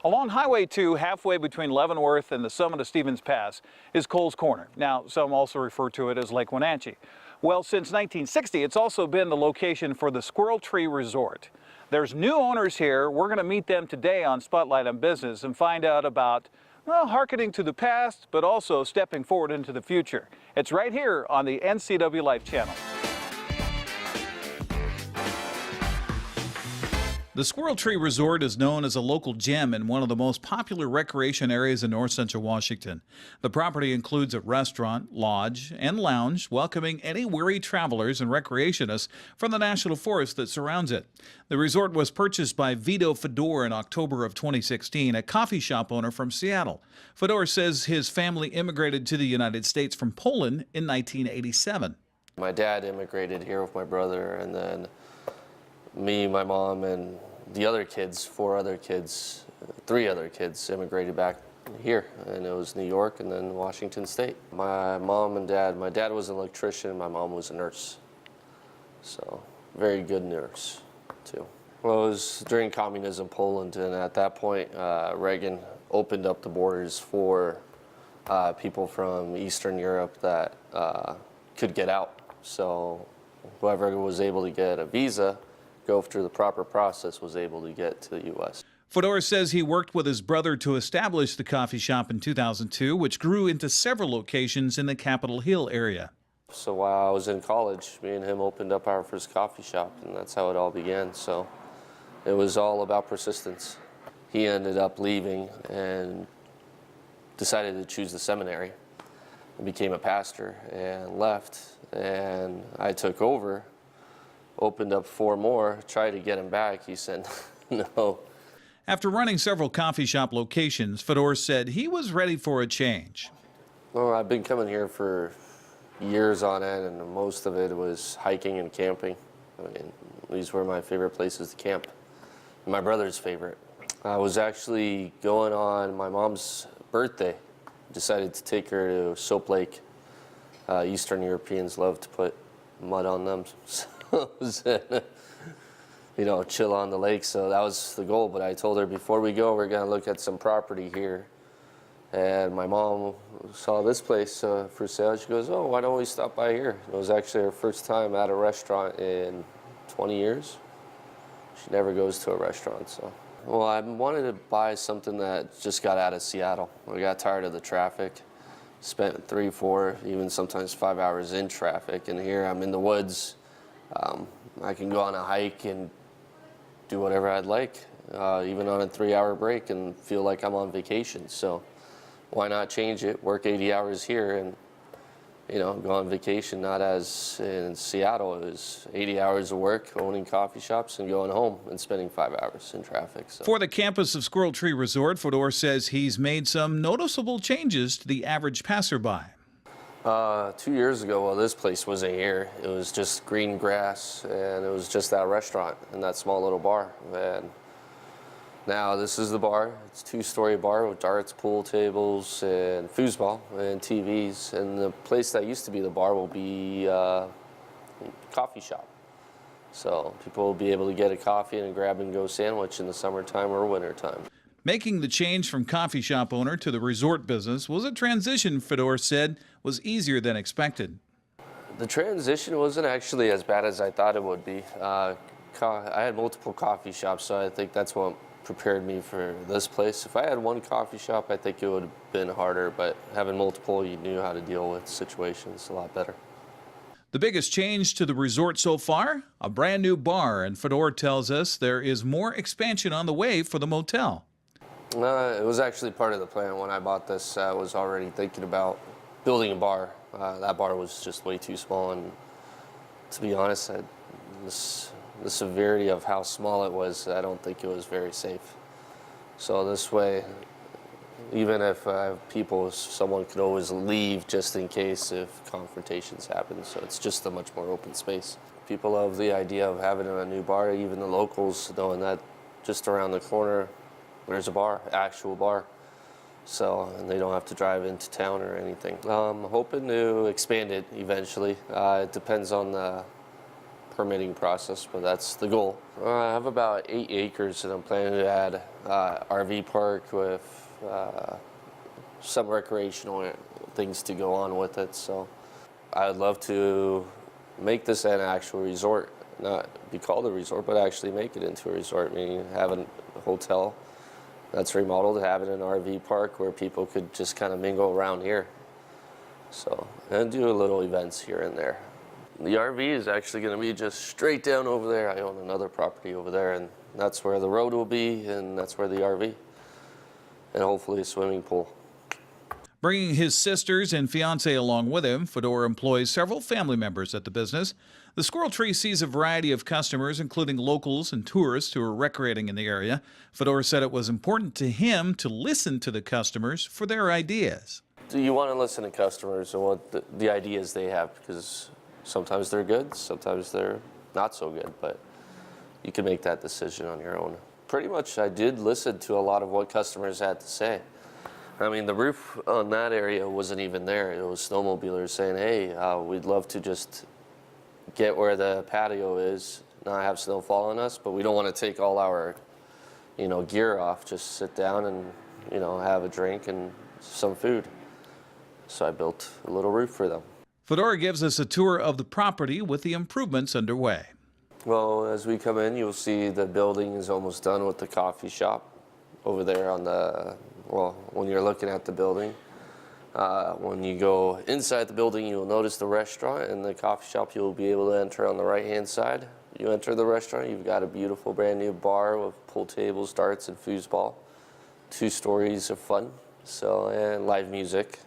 Along Highway 2, halfway between Leavenworth and the summit of Stevens Pass, is Cole's Corner. Now, some also refer to it as Lake Wenatchee. Well, since 1960, it's also been the location for the Squirrel Tree Resort. There's new owners here. We're going to meet them today on Spotlight on Business and find out about, well, hearkening to the past, but also stepping forward into the future. It's right here on the NCWLIFE channel. The Squirrel Tree Resort is known as a local gem in one of the most popular recreation areas in north central Washington. The property includes a restaurant, lodge, and lounge, welcoming any weary travelers and recreationists from the national forest that surrounds it. The resort was purchased by Vito Fedor in October of 2016, a coffee shop owner from Seattle. Fedor says his family immigrated to the United States from Poland in 1987. My dad immigrated here with my brother, and then me, my mom, and the other kids, three other kids immigrated back here, and it was New York and then Washington State. My mom and dad, my dad was an electrician, my mom was a nurse. So, very good nurse, too. Well, it was during communism Poland, and at that point, Reagan opened up the borders for people from Eastern Europe that could get out. So, whoever was able to get a visa, go through the proper process, was able to get to the U.S. Fedor says he worked with his brother to establish the coffee shop in 2002, which grew into several locations in the Capitol Hill area. So while I was in college, me and him opened up our first coffee shop, and that's how it all began. So it was all about persistence. He ended up leaving and decided to choose the seminary and became a pastor and left, and I took over. Opened up 4 more, tried to get him back. He said no. After running several coffee shop locations, Fedor said he was ready for a change. Well, I've been coming here for years on end, and most of it was hiking and camping. I mean, these were my favorite places to camp. My brother's favorite. I was actually going on my mom's birthday. Decided to take her to Soap Lake. Eastern Europeans love to put mud on them. You know, chill on the lake, so that was the goal. But I told her before we go, we're gonna look at some property here. And my mom saw this place for sale. She goes, oh, why don't we stop by here? It was actually her first time at a restaurant in 20 years. She never goes to a restaurant, so. Well, I wanted to buy something that just got out of Seattle. I got tired of the traffic. Spent 3, 4, even sometimes 5 hours in traffic, and here I'm in the woods. I can go on a hike and do whatever I'd like, even on a 3-hour break, and feel like I'm on vacation. So why not change it, work 80 hours here, and you know, go on vacation? Not as in Seattle, it was 80 hours of work, owning coffee shops, and going home and spending 5 hours in traffic. So. For the campus of Squirrel Tree Resort, Fedor says he's made some noticeable changes to the average passerby. 2 years ago, well, this place wasn't here. It was just green grass, and it was just that restaurant and that small little bar. And now this is the bar. It's a 2-story bar with darts, pool tables, and foosball, and TVs. And the place that used to be the bar will be a coffee shop. So people will be able to get a coffee and a grab-and-go sandwich in the summertime or wintertime. Making the change from coffee shop owner to the resort business was a transition Fedor said was easier than expected. The transition wasn't actually as bad as I thought it would be. I had multiple coffee shops, so I think that's what prepared me for this place. If I had one coffee shop, I think it would have been harder, but having multiple, you knew how to deal with situations a lot better. The biggest change to the resort so far? A brand new bar, and Fedor tells us there is more expansion on the way for the motel. It was actually part of the plan. When I bought this, I was already thinking about building a bar. That bar was just way too small, and to be honest, the severity of how small it was, I don't think it was very safe. So this way, even if I have people, someone could always leave just in case if confrontations happen. So it's just a much more open space. People love the idea of having a new bar, even the locals, knowing that just around the corner, there's a bar, actual bar. So, and they don't have to drive into town or anything. I'm hoping to expand it eventually. It depends on the permitting process, but that's the goal. I have about 8 acres, and I'm planning to add RV park with some recreational things to go on with it. So I'd love to make this an actual resort, not be called a resort, but actually make it into a resort, meaning have a hotel that's remodeled, have it an RV park where people could just kind of mingle around here. So, and do little events here and there. The RV is actually going to be just straight down over there. I own another property over there, and that's where the road will be, and that's where the RV, and hopefully a swimming pool. Bringing his sisters and fiance along with him, Fedor employs several family members at the business. The Squirrel Tree sees a variety of customers, including locals and tourists who are recreating in the area. Fedor said it was important to him to listen to the customers for their ideas. You want to listen to customers and what the ideas they have, because sometimes they're good, sometimes they're not so good, but you can make that decision on your own. Pretty much I did listen to a lot of what customers had to say. I mean, the roof on that area wasn't even there. It was snowmobilers saying, hey, we'd love to just get where the patio is, not have snow fall on us, but we don't want to take all our, gear off. Just sit down and, have a drink and some food. So I built a little roof for them. Fedor gives us a tour of the property with the improvements underway. Well, as we come in, you'll see the building is almost done with the coffee shop over there on the, when you're looking at the building. When you go inside the building, you'll notice the restaurant, and the coffee shop you'll be able to enter on the right-hand side. You enter the restaurant, you've got a beautiful brand new bar with pool tables, darts, and foosball. 2 stories of fun, and live music.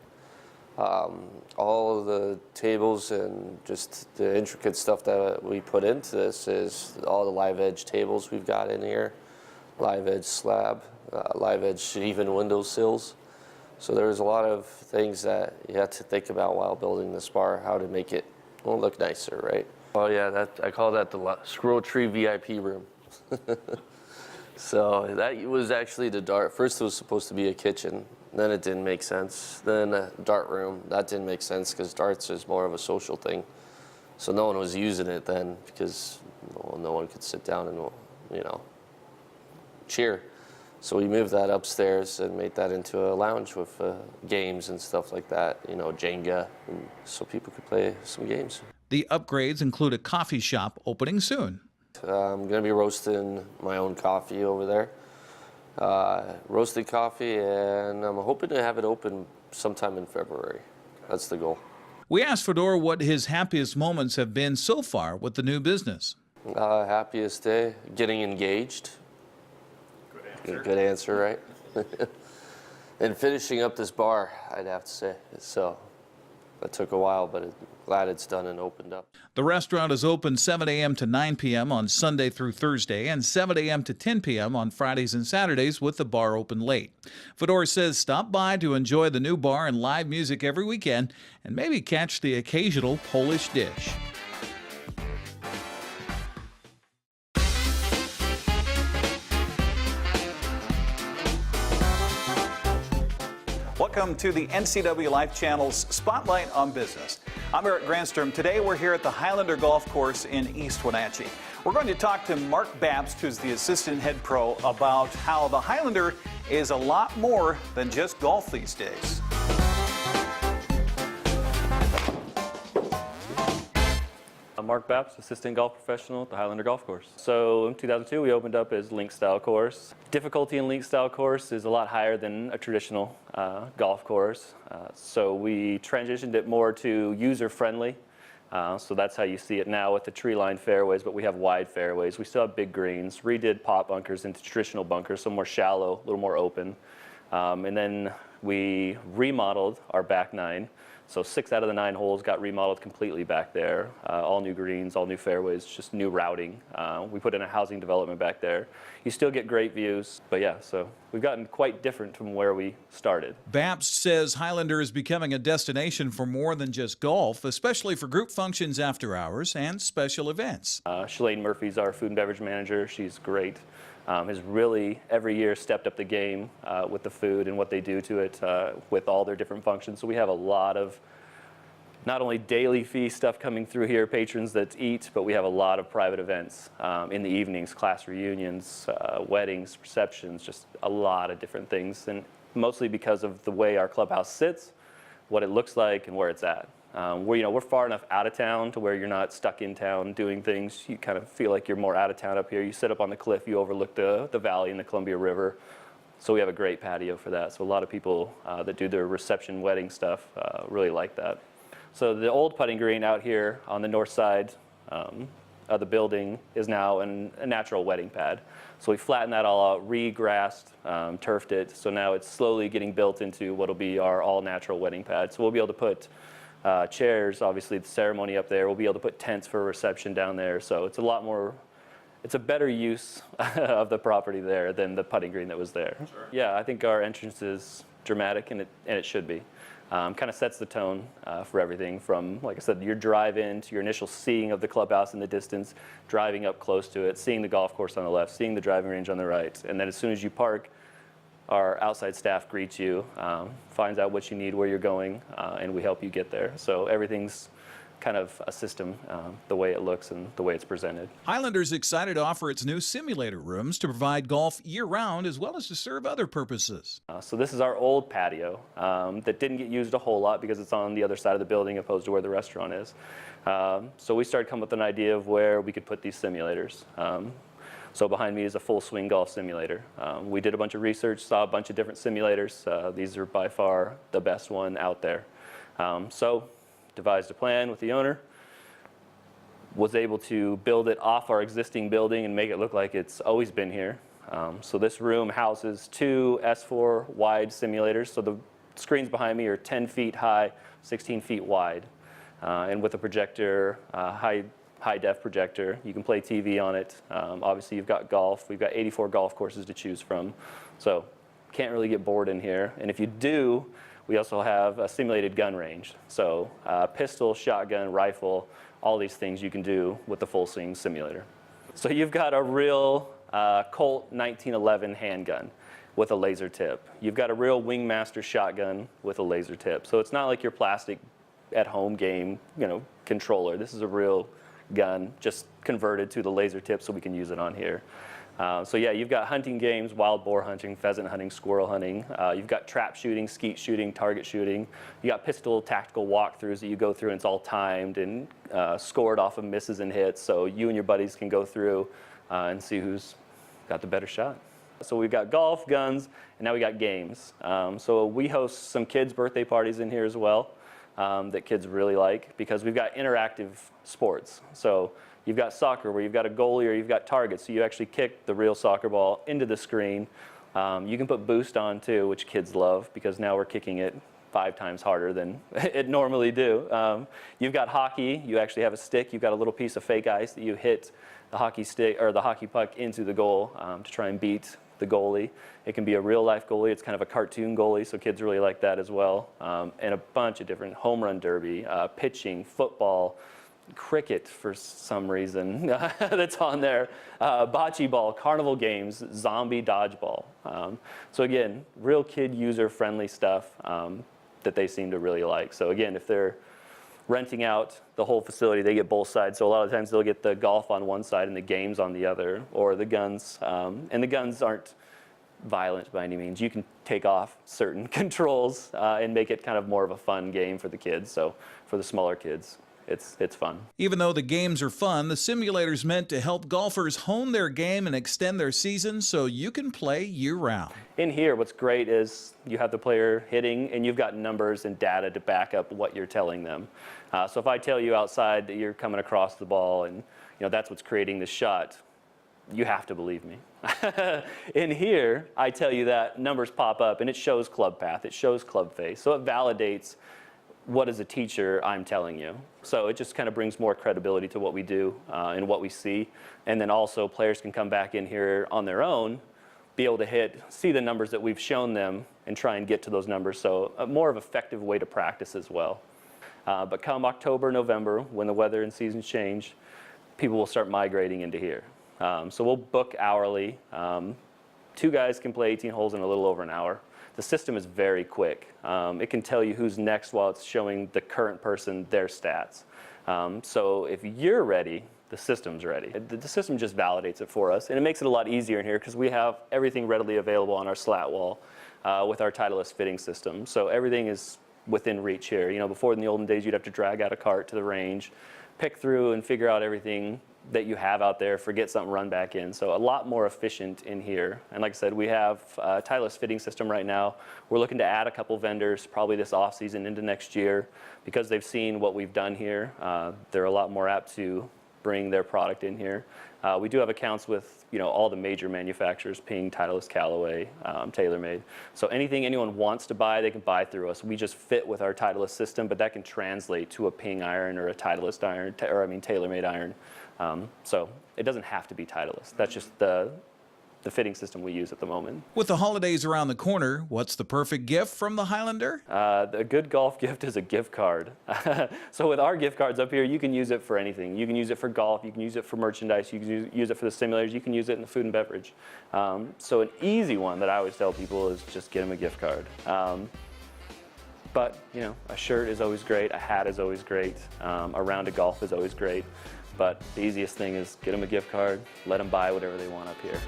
All of the tables and just the intricate stuff that we put into this is all the live edge tables we've got in here, live edge slab, live edge even window sills. So there's a lot of things that you have to think about while building this bar, how to make it look nicer, right? Oh yeah, I call that the Squirrel Tree VIP room. So that was actually the dart. First it was supposed to be a kitchen. Then it didn't make sense. Then a dart room, that didn't make sense because darts is more of a social thing. So no one was using it then because no one could sit down and, cheer. So we moved that upstairs and made that into a lounge with games and stuff like that, Jenga, so people could play some games. The upgrades include a coffee shop opening soon. I'm going to be roasting my own coffee over there. Roasted coffee, and I'm hoping to have it open sometime in February. That's the goal. We asked Fedor what his happiest moments have been so far with the new business. Happiest day, getting engaged. Good answer, right? And finishing up this bar, I'd have to say. So that took a while, but glad it's done and opened up. The restaurant is open 7 a.m. to 9 p.m. on Sunday through Thursday and 7 a.m. to 10 p.m. on Fridays and Saturdays, with the bar open late. Fedor says stop by to enjoy the new bar and live music every weekend and maybe catch the occasional Polish dish. Welcome to the NCWLIFE channel's Spotlight on Business. I'm Eric Granstrom. Today we're here at the Highlander Golf Course in East Wenatchee. We're going to talk to Mark Babst, who's the assistant head pro, about how the Highlander is a lot more than just golf these days. I'm Mark Babst, assistant golf professional at the Highlander Golf Course. So in 2002, we opened up as link style course. Difficulty in link style course is a lot higher than a traditional golf course. So we transitioned it more to user friendly. So that's how you see it now with the tree lined fairways, but we have wide fairways. We still have big greens, redid pot bunkers into traditional bunkers, so more shallow, a little more open. And then we remodeled our back 9. So 6 out of the 9 holes got remodeled completely back there. All new greens, all new fairways, just new routing. We put in a housing development back there. You still get great views, but yeah, so we've gotten quite different from where we started. Babst says Highlander is becoming a destination for more than just golf, especially for group functions after hours and special events. Shalane Murphy's our food and beverage manager. She's great. Has really every year stepped up the game with the food and what they do to it with all their different functions. So we have a lot of not only daily fee stuff coming through here, patrons that eat, but we have a lot of private events in the evenings, class reunions, weddings, receptions, just a lot of different things. And mostly because of the way our clubhouse sits, what it looks like, and where it's at. We're far enough out of town to where you're not stuck in town doing things. You kind of feel like you're more out of town up here. You sit up on the cliff, you overlook the valley and the Columbia River. So we have a great patio for that. So a lot of people that do their reception wedding stuff really like that. So the old putting green out here on the north side of the building is now a natural wedding pad. So we flattened that all out, re-grassed, turfed it. So now it's slowly getting built into what will be our all-natural wedding pad. So we'll be able to put chairs, obviously the ceremony up there. We'll be able to put tents for a reception down there. So it's a lot more, it's a better use of the property there than the putting green that was there. Sure. Yeah, I think our entrance is dramatic, and it should be. Kind of sets the tone for everything from, like I said, your drive-in to your initial seeing of the clubhouse in the distance, driving up close to it, seeing the golf course on the left, seeing the driving range on the right. And then as soon as you park, our outside staff greets you, finds out what you need, where you're going, and we help you get there. So everything's kind of a system, the way it looks and the way it's presented. Highlander's excited to offer its new simulator rooms to provide golf year-round as well as to serve other purposes. So this is our old patio that didn't get used a whole lot because it's on the other side of the building opposed to where the restaurant is. So we started coming up with an idea of where we could put these simulators. So behind me is a full swing golf simulator. We did a bunch of research, saw a bunch of different simulators. These are by far the best one out there. So devised a plan with the owner, was able to build it off our existing building and make it look like it's always been here. So this room houses 2 S4 wide simulators. So the screens behind me are 10 feet high, 16 feet wide. And with a projector, high def projector, you can play TV on it. Obviously you've got golf. We've got 84 golf courses to choose from. So can't really get bored in here. And if you do, we also have a simulated gun range. So pistol, shotgun, rifle, all these things you can do with the full swing simulator. So you've got a real Colt 1911 handgun with a laser tip. You've got a real Wingmaster shotgun with a laser tip. So it's not like your plastic at-home game, controller. This is a real gun just converted to the laser tip so we can use it on here. So yeah, you've got hunting games, wild boar hunting, pheasant hunting, squirrel hunting. You've got trap shooting, skeet shooting, target shooting. You got pistol tactical walkthroughs that you go through and it's all timed and scored off of misses and hits. So you and your buddies can go through and see who's got the better shot. So we've got golf, guns, and now we got games. So we host some kids' birthday parties in here as well that kids really like because we've got interactive sports. So you've got soccer where you've got a goalie or you've got targets, so you actually kick the real soccer ball into the screen. You can put boost on too, which kids love because now we're kicking it 5 times harder than it normally do. You've got hockey, you actually have a stick, you've got a little piece of fake ice that you hit the hockey stick or the hockey puck into the goal to try and beat the goalie. It can be a real life goalie, it's kind of a cartoon goalie, so kids really like that as well. And a bunch of different home run derby, pitching, football, cricket for some reason that's on there, bocce ball, carnival games, zombie dodgeball. So again, real kid user friendly stuff that they seem to really like. So again, if they're renting out the whole facility, they get both sides. So a lot of times they'll get the golf on one side and the games on the other, or the guns. And the guns aren't violent by any means. You can take off certain controls and make it kind of more of a fun game for the kids. So for the smaller kids, it's fun. Even though the games are fun, the simulator's meant to help golfers hone their game and extend their season so you can play year-round. In here, what's great is you have the player hitting and you've got numbers and data to back up what you're telling them. So if I tell you outside that you're coming across the ball and that's what's creating the shot, you have to believe me. In here, I tell you that numbers pop up and it shows club path, it shows club face, so it validates what as a teacher I'm telling you. So it just kind of brings more credibility to what we do and what we see. And then also players can come back in here on their own, be able to see the numbers that we've shown them and try and get to those numbers. So a more of an effective way to practice as well. But come October, November, when the weather and seasons change, people will start migrating into here. So we'll book hourly. 2 guys can play 18 holes in a little over an hour. The system is very quick. It can tell you who's next while it's showing the current person their stats. So if you're ready, the system's ready. The system just validates it for us, and it makes it a lot easier in here because we have everything readily available on our slat wall with our Titleist fitting system. So everything is within reach here. You know, before in the olden days, you'd have to drag out a cart to the range, pick through and figure out everything that you have out there, forget something, run back in. So a lot more efficient in here. And like I said, we have a Titleist fitting system right now. We're looking to add a couple vendors probably this off season into next year because they've seen what we've done here. They're a lot more apt to bring their product in here. We do have accounts with, you know, all the major manufacturers: Ping, Titleist, Callaway, TaylorMade. So anything anyone wants to buy, they can buy through us. We just fit with our Titleist system, but that can translate to a Ping iron or a Titleist iron, or I mean TaylorMade iron. So it doesn't have to be Titleist. That's just the fitting system we use at the moment. With the holidays around the corner, what's the perfect gift from the Highlander? A good golf gift is a gift card. So with our gift cards up here, you can use it for anything. You can use it for golf, you can use it for merchandise, you can use it for the simulators, you can use it in the food and beverage. So an easy one that I always tell people is just get them a gift card. But you know, a shirt is always great, a hat is always great, a round of golf is always great. But the easiest thing is get them a gift card, let them buy whatever they want up here.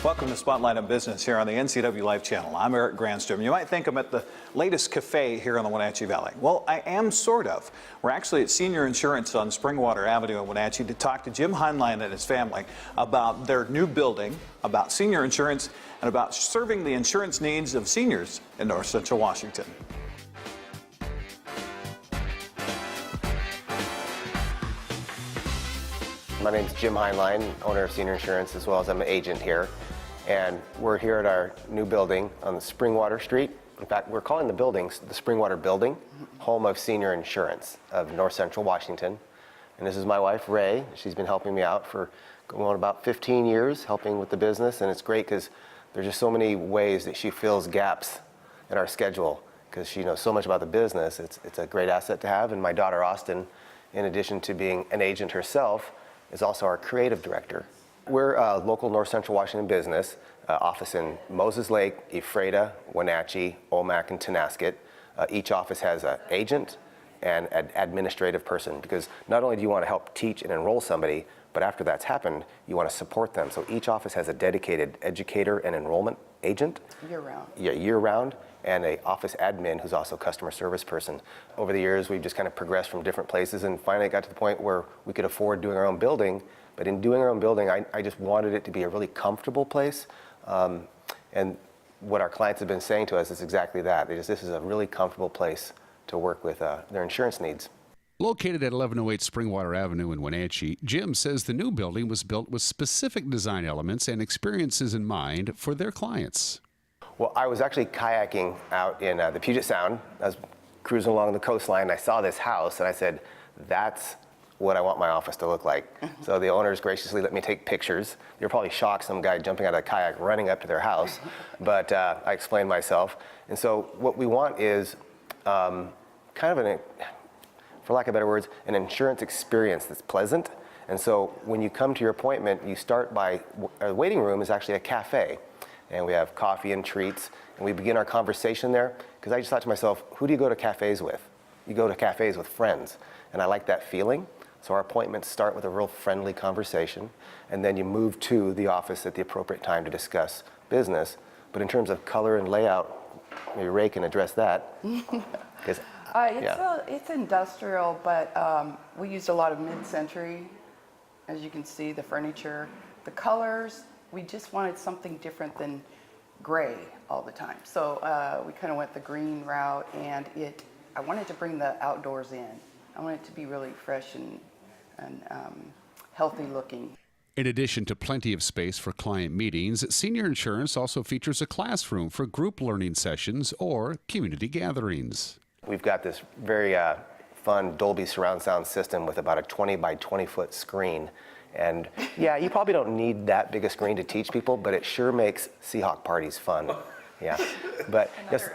Welcome to Spotlight on Business here on the NCWLIFE channel. I'm Eric Granstrom. You might think I'm at the latest cafe here in the Wenatchee Valley. Well, I am sort of. We're actually at Senior Insurance on Springwater Avenue in Wenatchee to talk to Jim Heinlein and his family about their new building, about senior insurance, and about serving the insurance needs of seniors in North Central Washington. My name is Jim Heinlein, owner of Senior Insurance, as well as I'm an agent here. And we're here at our new building on the Springwater Street. In fact, we're calling the building the Springwater Building, home of Senior Insurance of North Central Washington. And this is my wife, Ray. She's been helping me out for going on about 15 years, helping with the business. And it's great because there's just so many ways that she fills gaps in our schedule because she knows so much about the business. It's a great asset to have. And my daughter, Austin, in addition to being an agent herself, is also our creative director. We're a local North Central Washington business, office in Moses Lake, Ephrata, Wenatchee, Omak, and Tonasket. Each office has an agent and an administrative person because not only do you want to help teach and enroll somebody, but after that's happened, you want to support them. So each office has a dedicated educator and enrollment agent. Year-round. Yeah, year-round, and an office admin who's also a customer service person. Over the years, we've just kind of progressed from different places and finally got to the point where we could afford doing our own building. But in doing our own building, I just wanted it to be a really comfortable place. And what our clients have been saying to us is exactly that. This is a really comfortable place to work with their insurance needs. Located at 1108 Springwater Avenue in Wenatchee, Jim says the new building was built with specific design elements and experiences in mind for their clients. Well, I was actually kayaking out in the Puget Sound. I was cruising along the coastline. I saw this house, and I said, that's what I want my office to look like. So the owners graciously let me take pictures. They were probably shocked, some guy jumping out of a kayak running up to their house. But I explained myself. And so what we want is kind of for lack of better words, an insurance experience that's pleasant. And so when you come to your appointment, you start by, our waiting room is actually a cafe. And we have coffee and treats, and we begin our conversation there. Because I just thought to myself, who do you go to cafes with? You go to cafes with friends. And I like that feeling. So our appointments start with a real friendly conversation, and then you move to the office at the appropriate time to discuss business. But in terms of color and layout, maybe Ray can address that. It's industrial, but we used a lot of mid-century. As you can see, the furniture, the colors, we just wanted something different than gray all the time. So we kind of went the green route, and I wanted to bring the outdoors in. I want it to be really fresh and healthy looking. In addition to plenty of space for client meetings, Senior Insurance also features a classroom for group learning sessions or community gatherings. We've got this very fun Dolby surround sound system with about a 20 by 20 foot screen. And yeah, you probably don't need that big a screen to teach people, but it sure makes Seahawk parties fun. Yeah. But yes,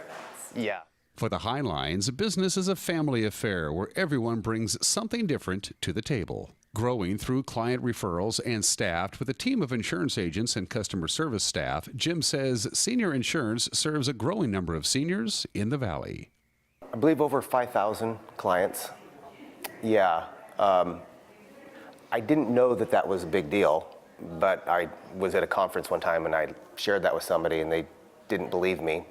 yeah. For the Highlines, business is a family affair where everyone brings something different to the table. Growing through client referrals and staffed with a team of insurance agents and customer service staff, Jim says Senior Insurance serves a growing number of seniors in the Valley. I believe over 5,000 clients. Yeah. I didn't know that that was a big deal, but I was at a conference one time and I shared that with somebody and they didn't believe me.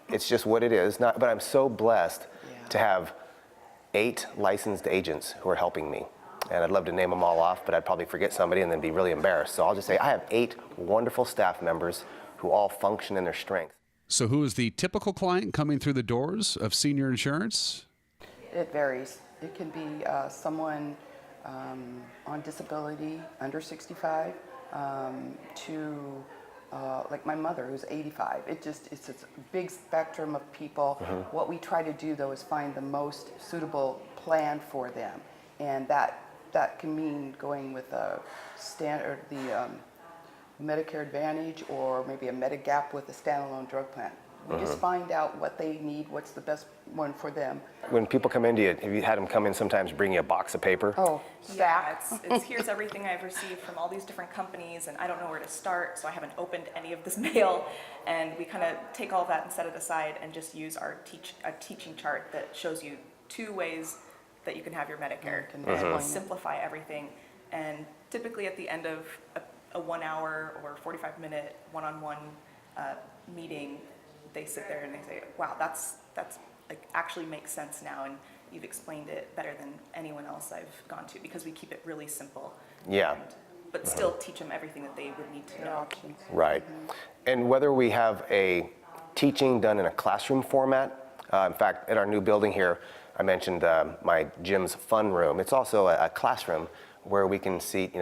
It's just what it is. But I'm so blessed to have 8 licensed agents who are helping me. And I'd love to name them all off, but I'd probably forget somebody and then be really embarrassed. So I'll just say I have 8 wonderful staff members who all function in their strength. So who is the typical client coming through the doors of Senior Insurance? It varies. It can be someone on disability, under 65, to like my mother who's 85. It's a big spectrum of people. What we try to do though is find the most suitable plan for them, and that can mean going with a standard, the Medicare Advantage, or maybe a Medigap with a standalone drug plan. We just find out what they need, what's the best one for them. When people come into you, have you had them come in sometimes bring you a box of paper? Oh, Yeah, it's here's everything I've received from all these different companies, and I don't know where to start, so I haven't opened any of this mail. And we kind of take all of that and set it aside and just use our teaching chart that shows you 2 ways that you can have your Medicare. And simplify everything. And typically at the end of a 1 hour or 45-minute one-on-one meeting, they sit there and they say, wow, that's like actually makes sense now, and you've explained it better than anyone else I've gone to, because we keep it really simple. Yeah. But still teach them everything that they would need to know. Right. And whether we have a teaching done in a classroom format, in fact, at our new building here, I mentioned my gym's fun room. It's also a classroom where we can seat,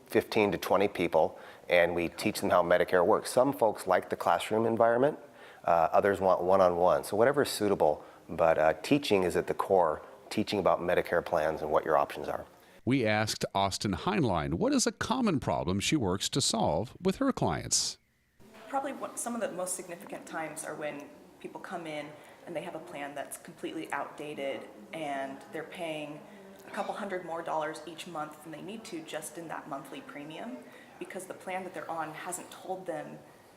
15 to 20 people, and we teach them how Medicare works. Some folks like the classroom environment. Others want one-on-one. So whatever is suitable, but teaching is at the core, teaching about Medicare plans and what your options are. We asked Austin Heinlein what is a common problem she works to solve with her clients. Probably some of the most significant times are when people come in and they have a plan that's completely outdated and they're paying a couple $100 more each month than they need to just in that monthly premium, because the plan that they're on hasn't told them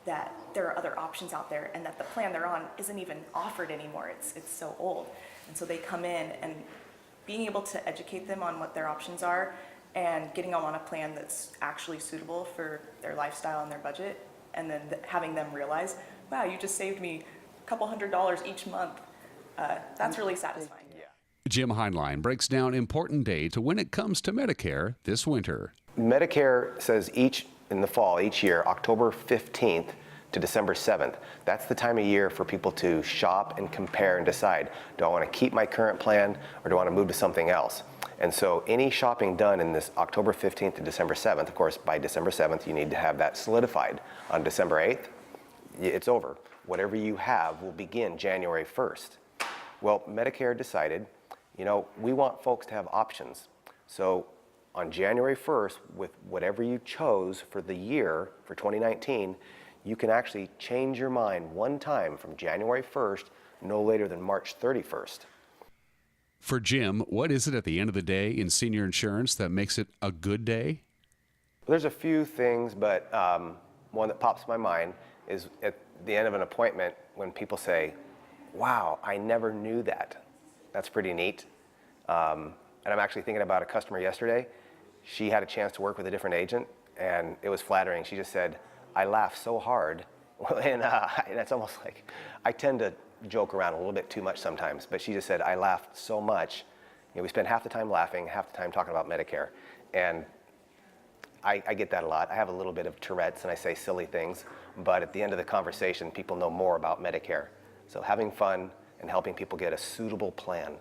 that there are other options out there, and that the plan they're on isn't even offered anymore. It's so old. And so they come in, and being able to educate them on what their options are and getting them on a plan that's actually suitable for their lifestyle and their budget, and then having them realize, wow, you just saved me a couple $100 each month. That's really satisfying. Jim Heinlein breaks down important dates when it comes to Medicare this winter. Medicare says in the fall, each year, October 15th to December 7th. That's the time of year for people to shop and compare and decide, do I want to keep my current plan or do I want to move to something else? And so any shopping done in this October 15th to December 7th, of course, by December 7th, you need to have that solidified. On December 8th, it's over. Whatever you have will begin January 1st. Well, Medicare decided, we want folks to have options. So on January 1st, with whatever you chose for the year, for 2019, you can actually change your mind one time from January 1st, no later than March 31st. For Jim, what is it at the end of the day in senior insurance that makes it a good day? There's a few things, but one that pops in my mind is at the end of an appointment when people say, wow, I never knew that. That's pretty neat. And I'm actually thinking about a customer yesterday. She had a chance to work with a different agent, and it was flattering. She just said, I laughed so hard. And it's almost like, I tend to joke around a little bit too much sometimes, but she just said, I laughed so much. We spend half the time laughing, half the time talking about Medicare. And I get that a lot. I have a little bit of Tourette's and I say silly things, but at the end of the conversation, people know more about Medicare. So having fun and helping people get a suitable plan